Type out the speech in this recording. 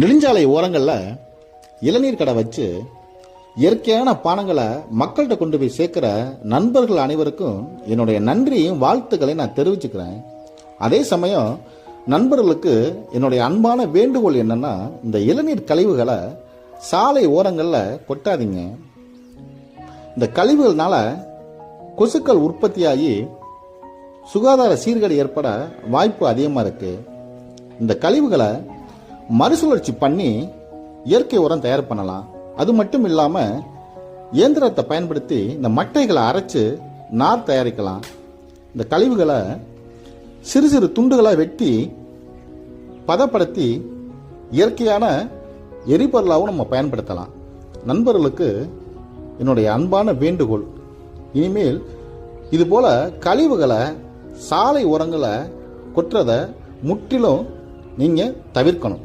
நெடுஞ்சாலை ஓரங்களில் இளநீர் கடை வச்சு இயற்கையான பானங்களை மக்கள்கிட்ட கொண்டு போய் சேர்க்கிற நண்பர்கள் அனைவருக்கும் என்னுடைய நன்றியும் வாழ்த்துக்களை நான் தெரிவிச்சுக்கிறேன். அதே சமயம் நண்பர்களுக்கு என்னுடைய அன்பான வேண்டுகோள் என்னன்னா, இந்த இளநீர் கழிவுகளை சாலை ஓரங்களில் கொட்டாதீங்க. இந்த கழிவுகள்னால கொசுக்கள் உற்பத்தியாகி சுகாதார சீர்கேடு ஏற்பட வாய்ப்பு அதிகமாக இருக்கு. இந்த கழிவுகளை மறுசுழற்சி பண்ணி இயற்கை உரம் தயார் பண்ணலாம். அது மட்டும் இல்லாமல் இயந்திரத்தை பயன்படுத்தி இந்த மட்டைகளை அரைச்சு நார் தயாரிக்கலாம். இந்த கழிவுகளை சிறு சிறு துண்டுகளை வெட்டி பதப்படுத்தி இயற்கையான எரிபொருளாகவும் நம்ம பயன்படுத்தலாம். நண்பர்களுக்கு என்னுடைய அன்பான வேண்டுகோள், இனிமேல் இதுபோல கழிவுகளை சாலை ஓரங்களை கொட்டுறதை முற்றிலும் நீங்கள் தவிர்க்கணும்.